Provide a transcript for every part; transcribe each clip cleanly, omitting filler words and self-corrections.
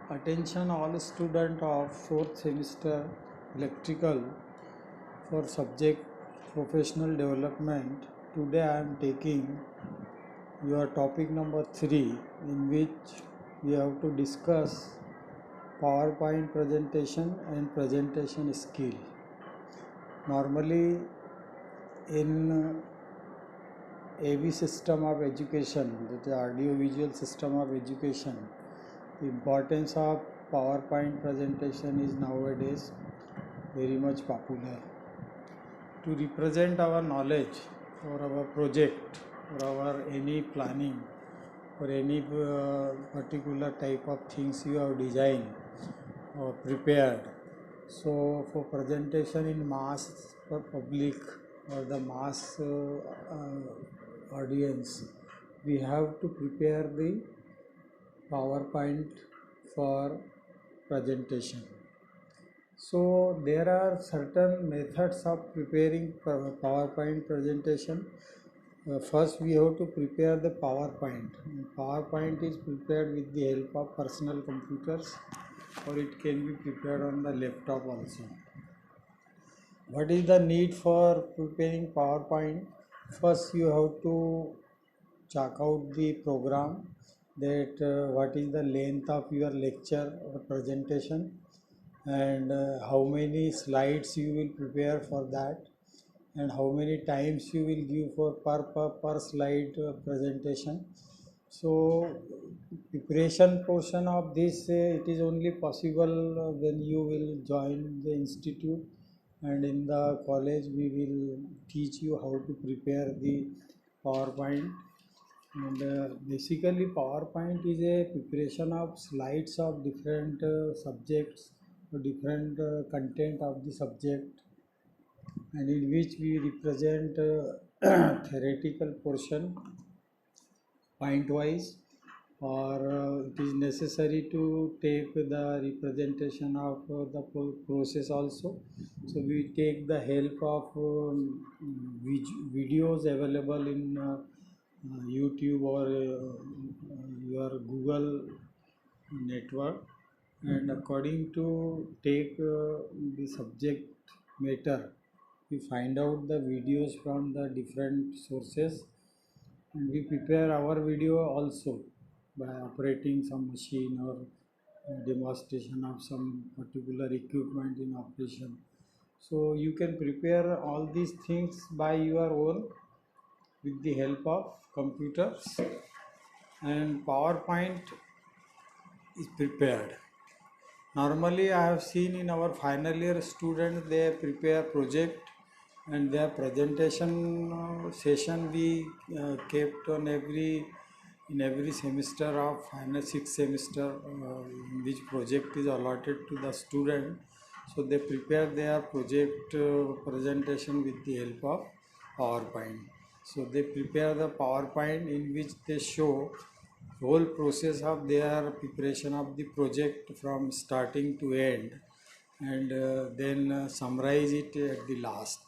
Attention all student of 4th semester electrical for subject professional development. Today I am taking your topic number 3, in which we have to discuss PowerPoint presentation and presentation skill. Normally in AV system of education, that is audio visual system of education, the importance of PowerPoint presentation is nowadays very much popular. To represent our knowledge or our project or our any planning or any particular type of things you have designed or prepared. So for presentation in mass public or the mass audience, we have to prepare the PowerPoint for presentation. So there are certain methods of preparing PowerPoint presentation. First we have to prepare the PowerPoint. PowerPoint is prepared with the help of personal computers, or it can be prepared on the laptop also. What is the need for preparing PowerPoint? First you have to check out the program, that what is the length of your lecture or presentation, and how many slides you will prepare for that, and how many times you will give for per slide presentation. So preparation portion of this, it is only possible when you will join the institute, and in the college we will teach you how to prepare the PowerPoint. And basically PowerPoint is a preparation of slides of different subjects or different content of the subject, and in which we represent theoretical portion point wise, or it is necessary to take the representation of the process also. So we take the help of videos available in YouTube or your Google network, and according to take the subject matter, we find out the videos from the different sources, and we prepare our video also by operating some machine or demonstration of some particular equipment in operation. So you can prepare all these things by your own with the help of computers, and PowerPoint is prepared. Normally I have seen in our final year students, they prepare project, and their presentation session we kept on every semester of final 6th semester, in which project is allotted to the student. So they prepare their project presentation with the help of PowerPoint. So they prepare the PowerPoint in which they show whole process of their preparation of the project from starting to end, and then summarize it at the last.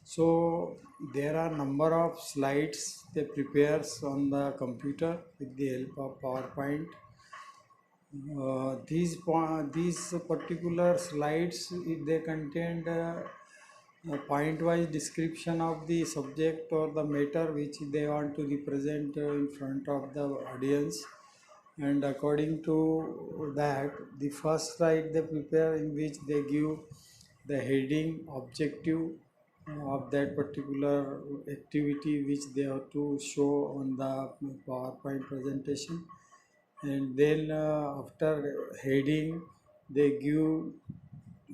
So there are number of slides they prepares on the computer with the help of PowerPoint. These particular slides, they contain point wise description of the subject or the matter which they want to represent in front of the audience, and according to that, the first slide they prepare, in which they give the heading objective of that particular activity which they have to show on the PowerPoint presentation. And then after heading, they give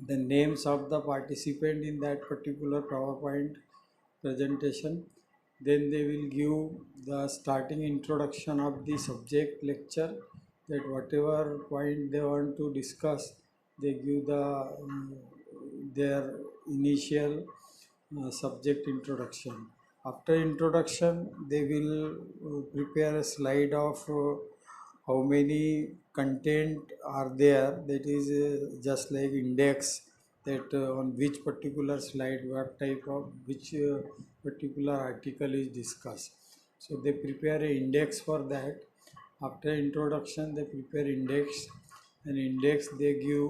the names of the participant in that particular PowerPoint presentation. Then they will give the starting introduction of the subject lecture, that whatever point they want to discuss, they give the their initial subject introduction. After introduction, they will prepare a slide of how many content are there, that is just like index, that on which particular slide what type of which particular article is discussed. So they prepare an index for that. After introduction, they prepare index, and index they give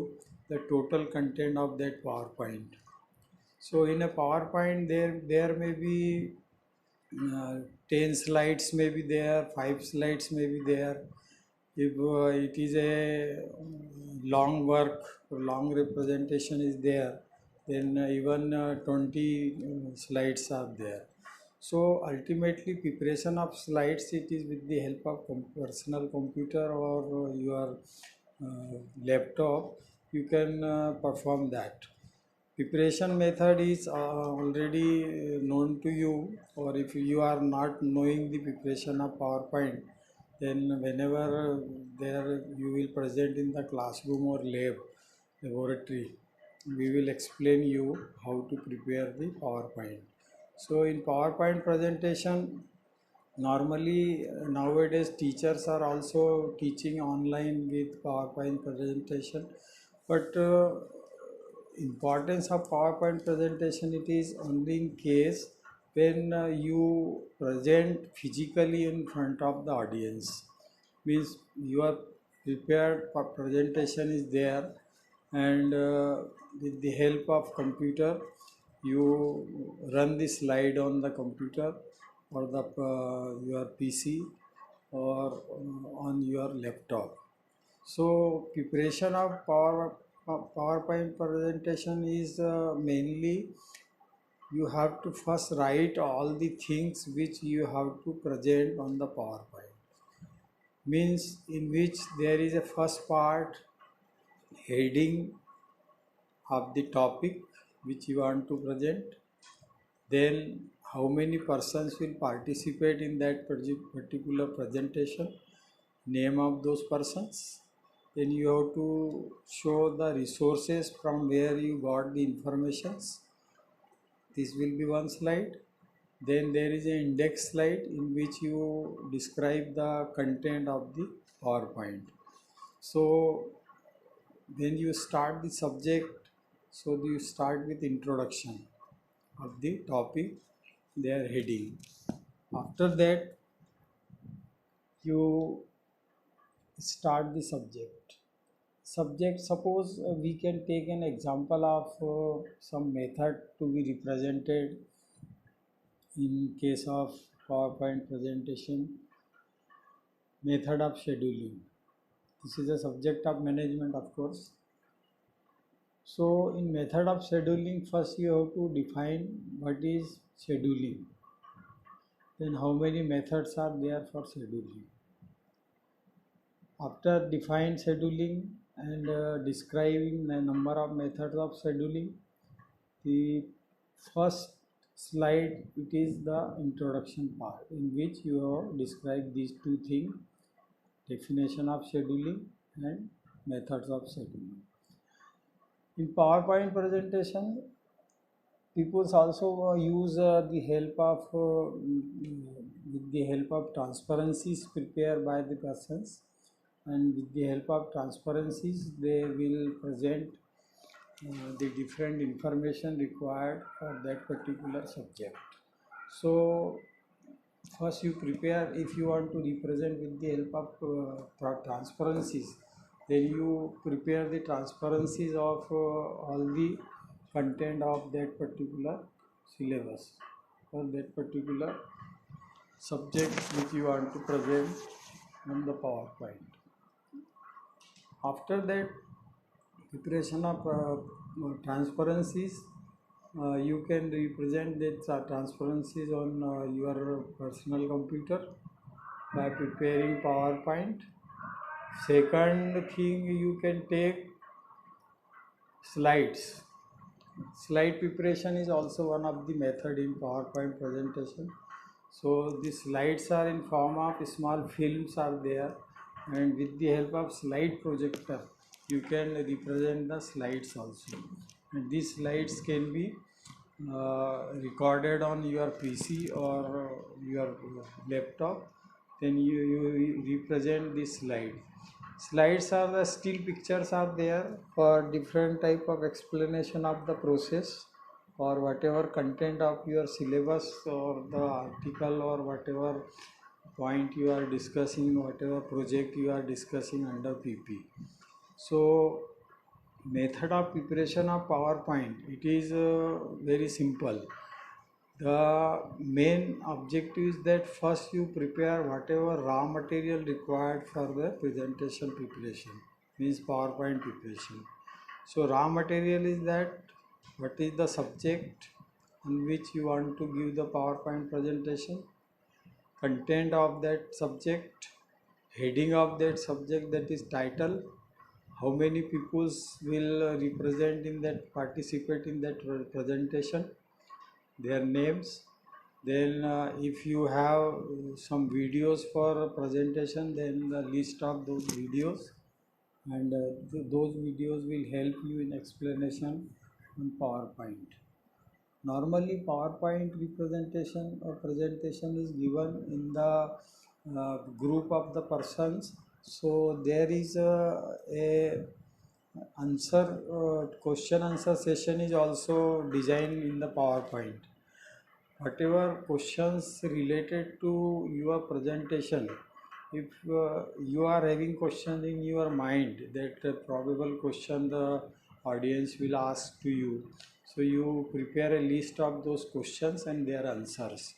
the total content of that PowerPoint. So in a PowerPoint there may be 10 slides may be there, 5 slides may be there. If it is a long work, long representation is there, then even 20 slides are there. So ultimately preparation of slides, it is with the help of personal computer or your laptop, you can perform that. Preparation method is already known to you, or if you are not knowing the preparation of PowerPoint, then whenever there you will present in the classroom or laboratory, we will explain you how to prepare the PowerPoint. So in PowerPoint presentation, normally nowadays teachers are also teaching online with PowerPoint presentation, but importance of PowerPoint presentation, it is only in case when you present physically in front of the audience, means your prepared presentation is there, and with the help of computer you run the slide on the computer or the your PC or on your laptop. So preparation of PowerPoint presentation is mainly you have to first write all the things which you have to present on the PowerPoint. Means in which there is a first part, heading of the topic which you want to present, then how many persons will participate in that particular presentation, name of those persons, then you have to show the resources from where you got the informations. This will be one slide. Then there is an index slide in which you describe the content of the PowerPoint. So when you start the subject, so you start with introduction of the topic, their heading. After that you start the subject. Suppose we can take an example of some method to be represented in case of PowerPoint presentation, method of scheduling. This is a subject of management, of course. So in method of scheduling, first you have to define what is scheduling, then how many methods are there for scheduling. After define scheduling and describing the number of methods of scheduling, the first slide, it is the introduction part in which you have described these two things, definition of scheduling and methods of scheduling. In PowerPoint presentation, people also use the help of with the help of transparencies prepared by the persons, and with the help of transparencies they will present the different information required for that particular subject. So first you prepare, if you want to represent with the help of transparencies, then you prepare the transparencies of all the content of that particular syllabus or that particular subject which you want to present on the PowerPoint. After that preparation of transparencies, you can represent the transparencies on your personal computer by preparing PowerPoint. Second thing, you can take slides. Slide preparation is also one of the method in PowerPoint presentation. So the slides are in form of small films are there, and with the help of slide projector you can represent the slides also, and these slides can be recorded on your PC or your laptop, then you represent this slide. Slides are the still pictures are there for different type of explanation of the process or whatever content of your syllabus or the article or whatever point you are discussing, whatever project you are discussing under PP. So method of preparation of PowerPoint, it is very simple. The main objective is that first you prepare whatever raw material required for the presentation preparation, means PowerPoint preparation. So raw material is that what is the subject on which you want to give the PowerPoint presentation, content of that subject, heading of that subject, that is title, how many peoples will represent in that, participate in that presentation, their names. Then if you have some videos for a presentation, then the list of those videos, and those videos will help you in explanation on PowerPoint. Normally PowerPoint representation or presentation is given in the group of the persons. So there is a answer question answer session is also designed in the PowerPoint. Whatever questions related to your presentation, if you are having questions in your mind, that probable question the audience will ask to you, so you prepare a list of those questions and their answers.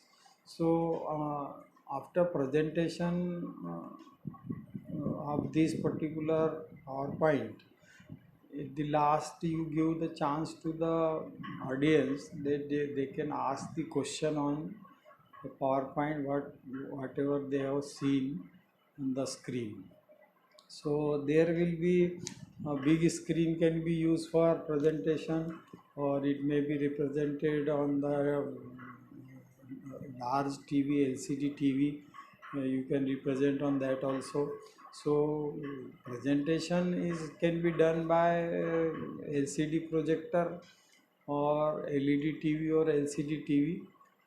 So after presentation of this particular PowerPoint, at the last you give the chance to the audience that they can ask the question on the PowerPoint, whatever they have seen on the screen. So there will be a big screen can be used for presentation, or it may be represented on the large TV, LCD TV. You can represent on that also. So presentation is can be done by LCD projector or LED TV or LCD TV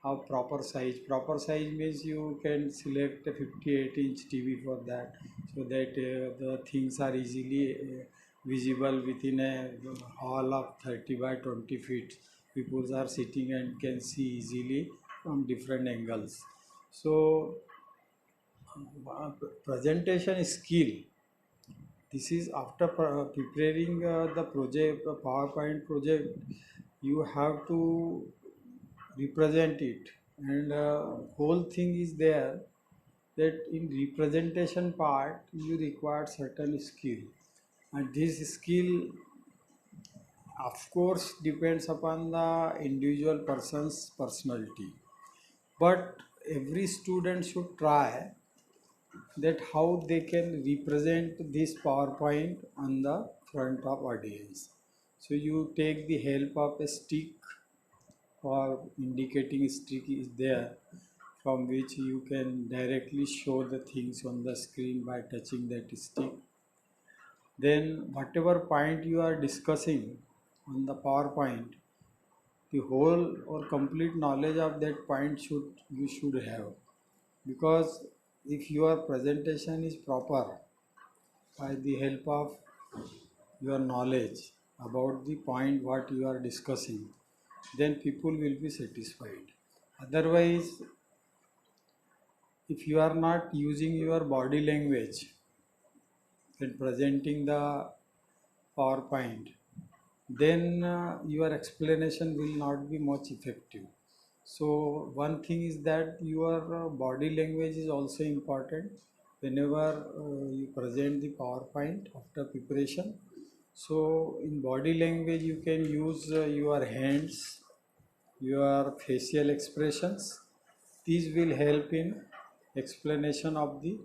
of proper size. Proper size means you can select a 58-inch TV for that, so that the things are easily visible within a hall of 30 by 20 feet. People are sitting and can see easily from different angles. So presentation skill, this is after preparing the project, PowerPoint project, you have to represent it, and whole thing is there that in representation part you require certain skill, and this skill of course depends upon the individual person's personality, but every student should try that how they can represent this PowerPoint on the front of audience. So you take the help of a stick, or indicating stick is there, from which you can directly show the things on the screen by touching that stick. Then whatever point you are discussing on the PowerPoint, the whole or complete knowledge of that point you should have, because if your presentation is proper by the help of your knowledge about the point what you are discussing, then people will be satisfied. Otherwise, if you are not using your body language when presenting the PowerPoint, then your explanation will not be much effective. So one thing is that your body language is also important whenever you present the PowerPoint after preparation. So in body language you can use your hands, your facial expressions. These will help in explanation of the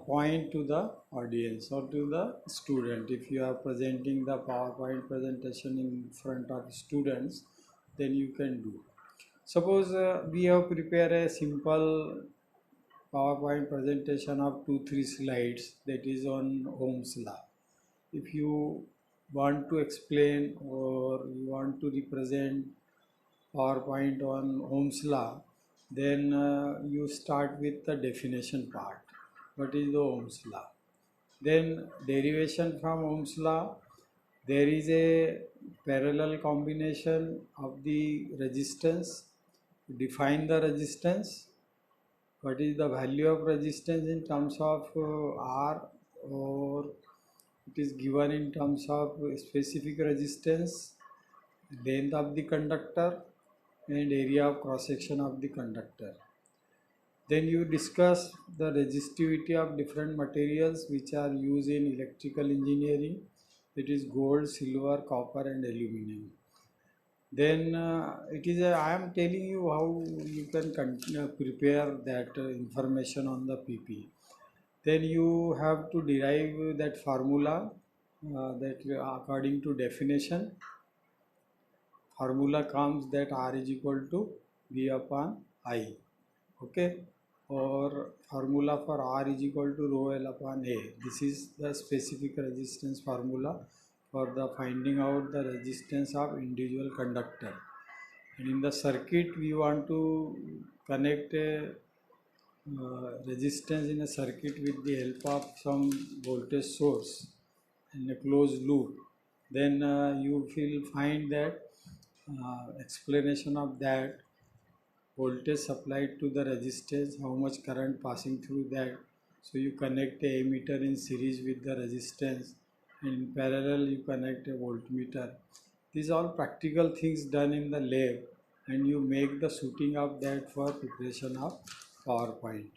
point to the audience or to the student. If you are presenting the PowerPoint presentation in front of students, then you can do. Suppose we have prepared a simple PowerPoint presentation of 2-3 slides, that is on Ohm's law. If you want to explain or you want to represent PowerPoint on Ohm's law, then you start with the definition part. What is the Ohm's law? Then derivation from Ohm's law, there is a parallel combination of the resistance. Define the resistance. What is the value of resistance in terms of R, or It is given in terms of specific resistance, length of the conductor, and area of cross section of the conductor. Then you discuss the resistivity of different materials which are used in electrical engineering. It is gold, silver, copper, and aluminum. Then I am telling you how you can prepare that information on the PP. Then you have to derive that formula that according to definition. Formula comes that R is equal to V upon I. Okay, or formula for R is equal to rho L upon A. This is the specific resistance formula for the finding out the resistance of individual conductor. And in the circuit we want to connect a resistance in a circuit with the help of some voltage source in a closed loop. Then you will find that explanation of that voltage supplied to the resistance, how much current passing through that. So you connect a ammeter in series with the resistance, and in parallel you connect a voltmeter. These are all practical things done in the lab, and you make the shooting of that for preparation of PowerPoint.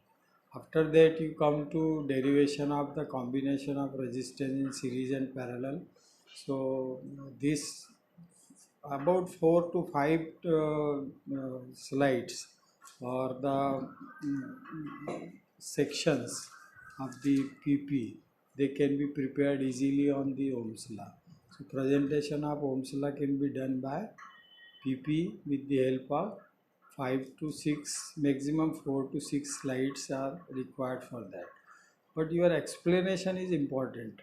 After that you come to derivation of the combination of resistance in series and parallel. So this about 4 to 5 slides or the sections of the PP, they can be prepared easily on the Ohm's law. So presentation of Ohm's law can be done by PP with the help of 5 to 6, maximum 4 to 6 slides are required for that. But your explanation is important.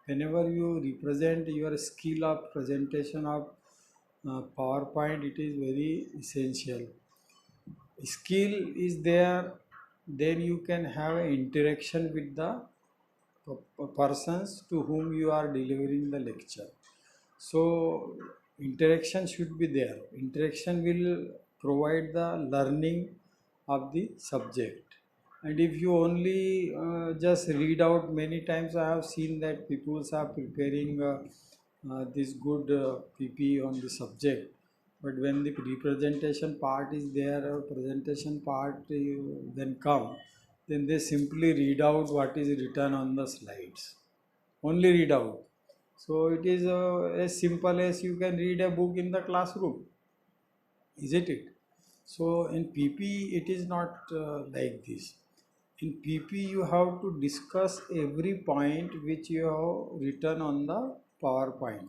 Whenever you represent your skill of presentation of PowerPoint, it is very essential. Skill is there, then you can have an interaction with the persons to whom you are delivering the lecture. So interaction should be there. Interaction will provide the learning of the subject. And if you only just read out, many times I have seen that people are preparing this good PP on the subject, but when the representation part is there or presentation part then come, then they simply read out what is written on the slides, only read out. So it is as simple as you can read a book in the classroom, isn't it? So in PP it is not like this. In PP you have to discuss every point which you have written on the PowerPoint,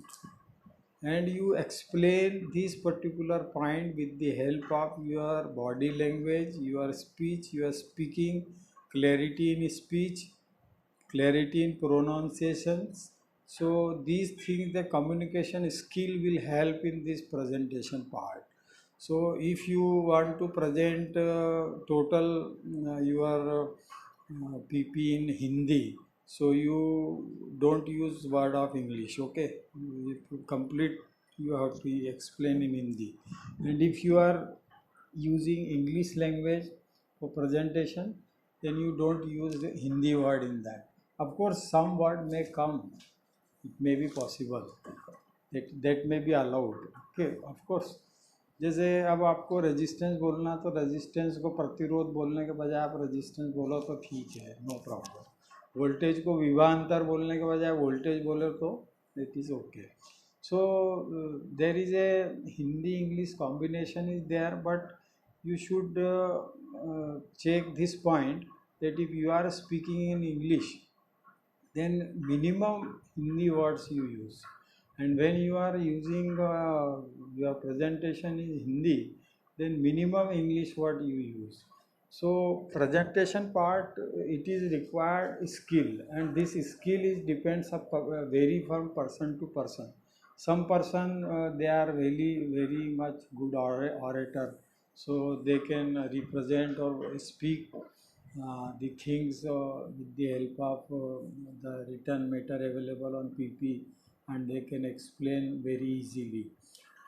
and you explain this particular point with the help of your body language, your speech, your speaking, clarity in speech, clarity in pronunciations. So these things, the communication skill will help in this presentation part. So if you want to present total your PP in Hindi, so you don't use word of English, okay? If you complete, you have to explain in Hindi. And if you are using English language for presentation, then you don't use the Hindi word in that. Of course, some word may come, it may be possible, that may be allowed, okay, of course. जैसे अब आपको resistance बोलना, तो resistance को प्रतिरोध बोलने के बजाय आप रेजिस्टेंस बोलो तो ठीक है, नो प्रॉब्लम. वोल्टेज को विभवांतर बोलने के बजाय वोल्टेज बोले तो it is okay. So there is a Hindi English combination is there, but you should check this point that if you are speaking in English, then minimum Hindi words you use, and when you are using your presentation in Hindi, then minimum English word you use. So presentation part, it is required skill, and this skill is depends vary from person to person. Some person they are really very much good orator, so they can represent or speak the things with the help of the written matter available on PP, and they can explain very easily.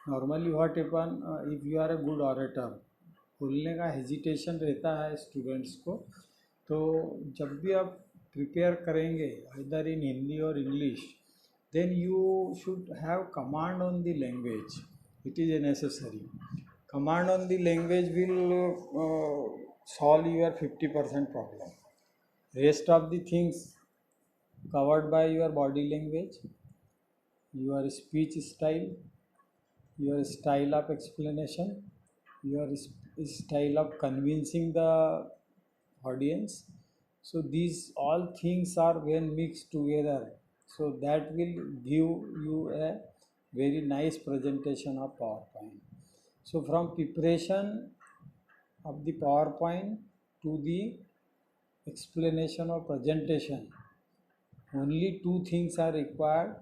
Normally what happen, if you are a good orator, बोलने का hesitation रहता है students को, तो जब भी आप prepare करेंगे either in Hindi or English, then you should have command on the language. It is necessary. Command on the language will solve your 50% problem. Rest of the things covered by your body language, your speech style, your style of explanation, your style of convincing the audience. So these all things are when mixed together, so that will give you a very nice presentation of PowerPoint. So from preparation of the PowerPoint to the explanation or presentation, only two things are required.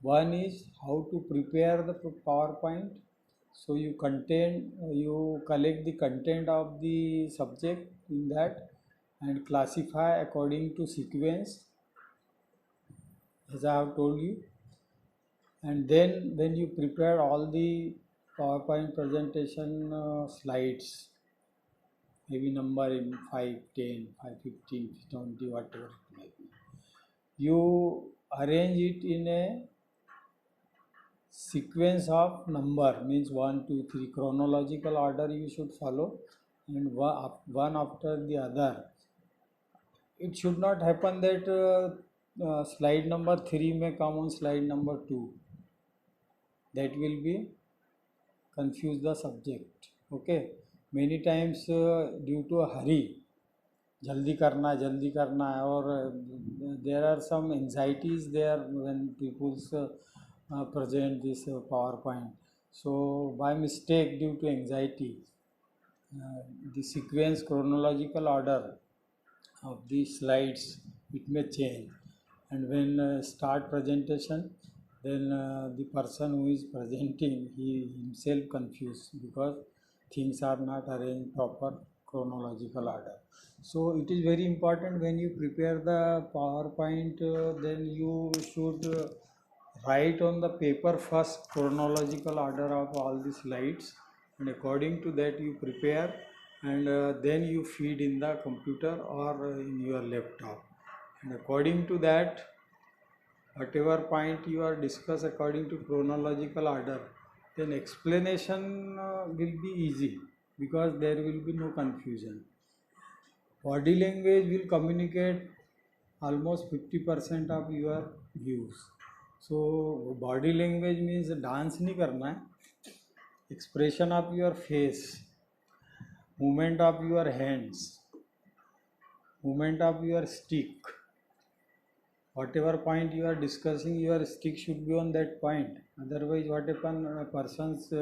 One is how to prepare the PowerPoint. So you collect the content of the subject in that and classify according to sequence, as I have told you. And then when you prepare all the PowerPoint presentation slides, maybe number in 5, 10, 5, 15, 20, whatever it may be, you arrange it in a sequence of number, means 1, 2, 3 chronological order you should follow, and one after the other. It should not happen that slide number 3 may come on slide number 2. That will be confuse the subject. Okay, many times due to a hurry, jaldi karna hai, or there are some anxieties there when people present this PowerPoint. So by mistake, due to anxiety, the sequence chronological order of the slides it may change, and when start presentation, then the person who is presenting, he himself confused because things are not arranged proper chronological order. So it is very important when you prepare the PowerPoint, then you should write on the paper first chronological order of all the slides, and according to that you prepare, and then you feed in the computer or in your laptop, and according to that whatever point you are discuss according to chronological order, then explanation will be easy because there will be no confusion. Body language will communicate almost 50% of your views. So body language means dance नहीं करना है, expression of your face, movement of your hands, movement of your stick. Whatever point you are discussing, your stick should be on that point. Otherwise, what happen? A person's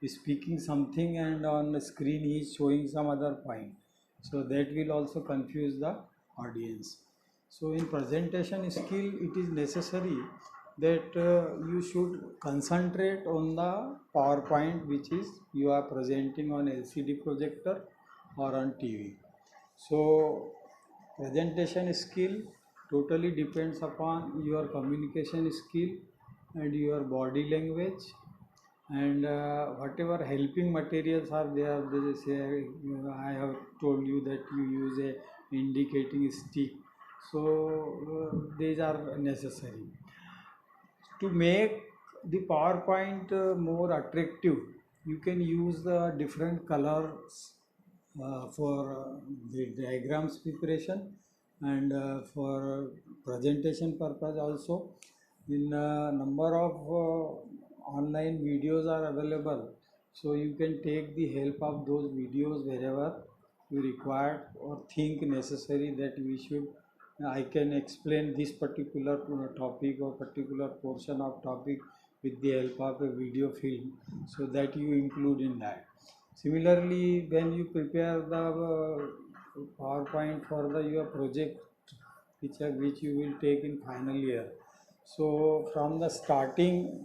is speaking something and on the screen he is showing some other point. So that will also confuse the audience. So in presentation skill, it is necessary that you should concentrate on the PowerPoint which is you are presenting on LCD projector or on TV. So presentation skill totally depends upon your communication skill and your body language, and whatever helping materials are there. They say, I have told you that you use a indicating stick, so these are necessary to make the PowerPoint more attractive. You can use the different colors for the diagrams preparation, and for presentation purpose also. In number of online videos are available, so you can take the help of those videos wherever you require or think necessary that we should I can explain this particular topic or particular portion of topic with the help of a video film, so that you include in that. Similarly, when you prepare the PowerPoint for your project which you will take in final year, so from the starting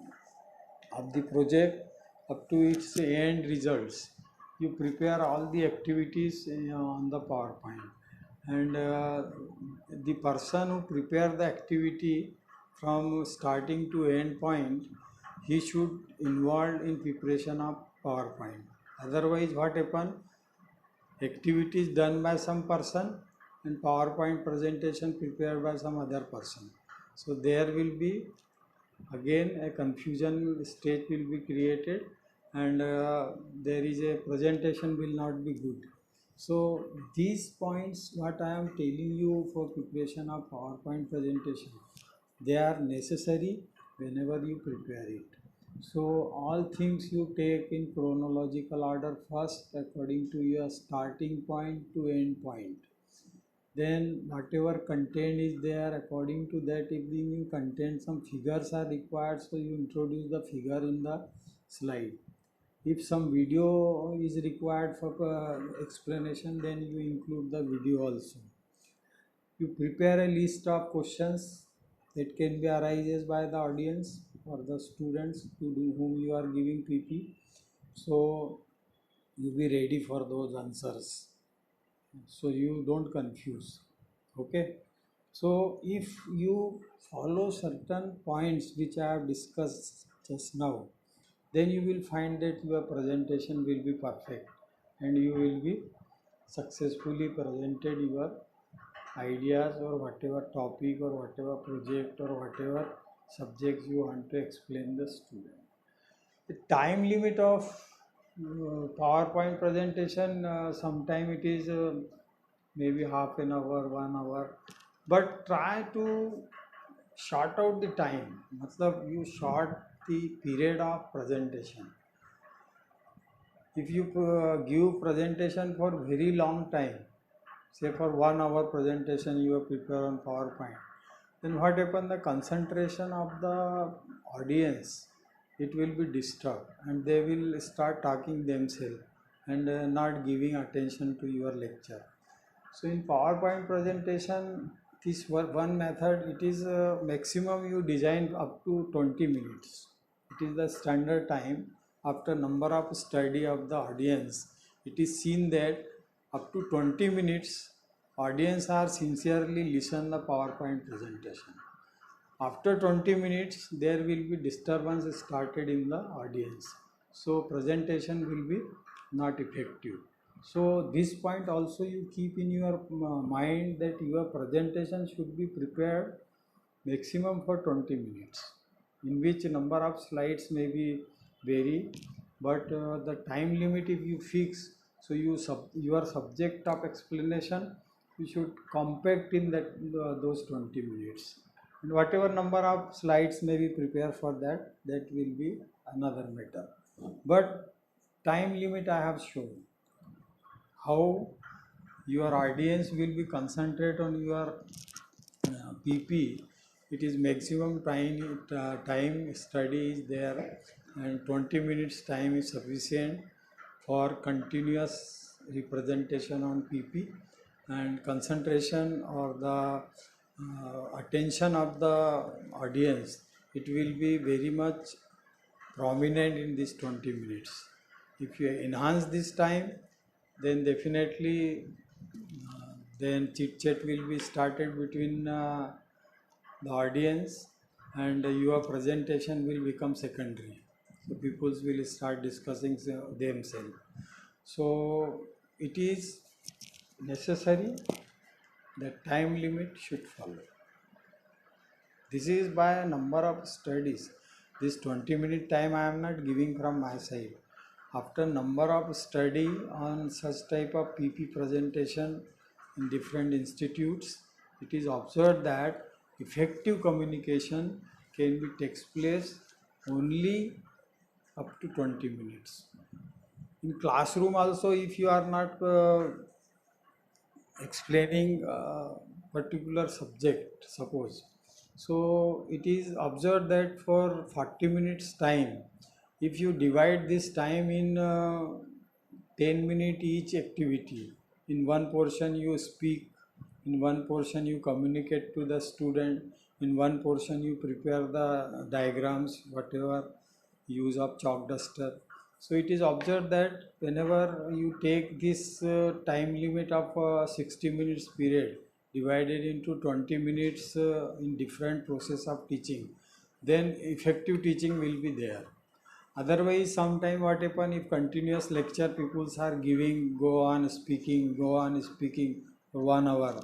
of the project up to its end results, you prepare all the activities on the PowerPoint, and the person who prepare the activity from starting to end point, he should involved in preparation of PowerPoint. Otherwise, what happen? Activities done by some person and PowerPoint presentation prepared by some other person. So there will be again a confusion state will be created, and there is a presentation will not be good. So these points what I am telling you for preparation of PowerPoint presentation, they are necessary whenever you prepare it. So all things you take in chronological order first according to your starting point to end point. Then whatever content is there, according to that, if the content some figures are required, so you introduce the figure in the slide. If some video is required for explanation, then you include the video also. You prepare a list of questions that can be arises by the audience or the students to do whom you are giving PP. So you be ready for those answers, so you don't confuse. Okay. So if you follow certain points which I have discussed just now, then you will find that your presentation will be perfect and you will be successfully presented your ideas or whatever topic or whatever project or whatever subjects you want to explain the student. The time limit of PowerPoint presentation, sometime it is maybe half an hour, 1 hour, but try to short out the time. Matlab you short the period of presentation. If you give presentation for very long time, say for 1 hour presentation you have prepared on PowerPoint, then what happen, the concentration of the audience, it will be disturbed and they will start talking themselves and not giving attention to your lecture. So in PowerPoint presentation, this one method, it is maximum you design up to 20 minutes. It is the standard time. After number of study of the audience, it is seen that up to 20 minutes audience are sincerely listen the PowerPoint presentation. After 20 minutes there will be disturbance started in the audience, so presentation will be not effective. So this point also you keep in your mind that your presentation should be prepared maximum for 20 minutes, in which number of slides may be vary, but the time limit if you fix, so your subject of explanation you should compact in that those 20 minutes, and whatever number of slides may be prepared for that, that will be another matter. But time limit I have shown how your audience will be concentrate on your PP. It is maximum time study is there, and 20 minutes time is sufficient for continuous representation on PP, and concentration or the attention of the audience, it will be very much prominent in this 20 minutes. If you enhance this time, then definitely then chit chat will be started between the audience, and your presentation will become secondary. So people will start discussing themselves. So it is necessary that time limit should follow. This is by a number of studies. This 20-minute time I am not giving from my side. After number of study on such type of PP presentation in different institutes, it is observed that effective communication can be takes place only up to 20 minutes. In classroom also, if you are not explaining particular subject, suppose, so it is observed that for 40 minutes time, if you divide this time in 10 minute each activity, in one portion you speak, in one portion you communicate to the student, in one portion you prepare the diagrams, whatever use of chalk duster. So it is observed that whenever you take this time limit of 60 minutes period divided into 20 minutes in different process of teaching, then effective teaching will be there. Otherwise, sometime what happen, if continuous lecture peoples are giving, go on speaking, for 1 hour.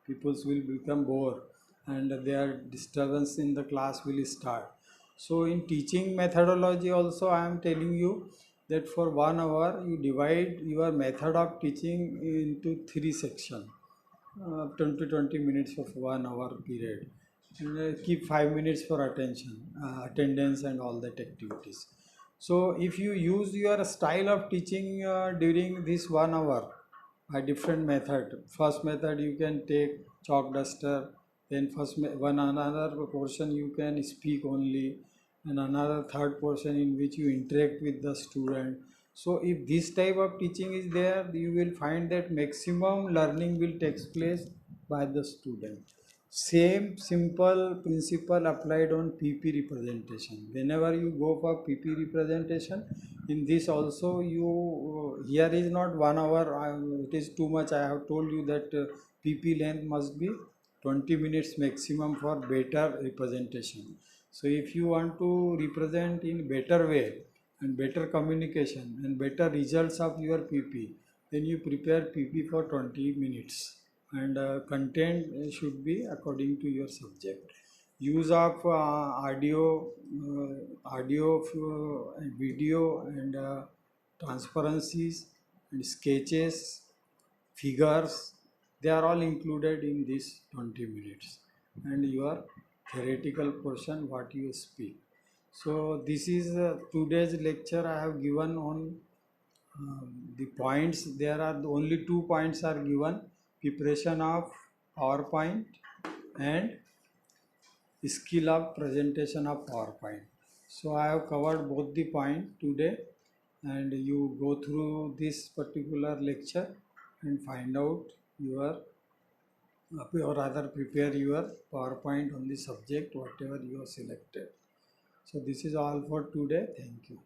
People will become bored and their disturbance in the class will start. So in teaching methodology also I am telling you that for 1 hour you divide your method of teaching into three sections, 20 minutes of 1 hour period, and keep 5 minutes for attendance and all that activities. So if you use your style of teaching during this 1 hour, a different method. First method you can take chalk duster, then one another portion you can speak only, and another third portion in which you interact with the student. So if this type of teaching is there, you will find that maximum learning will take place by the student. Same simple principle applied on PP representation. Whenever you go for PP representation, in this also you here is not 1 hour. It is too much. I have told you that PP length must be 20 minutes maximum for better representation. So if you want to represent in better way and better communication and better results of your PP, then you prepare PP for 20 minutes, and content should be according to your subject. Use of audio, and video, and transparencies and sketches, figures, they are all included in this 20 minutes, and your theoretical portion what you speak. So this is today's lecture I have given on the points. There are only 2 points are given: preparation of PowerPoint and skill of presentation of PowerPoint. So I have covered both the point today, and you go through this particular lecture and find out your or rather prepare your PowerPoint on the subject whatever you have selected. So this is all for today. Thank you.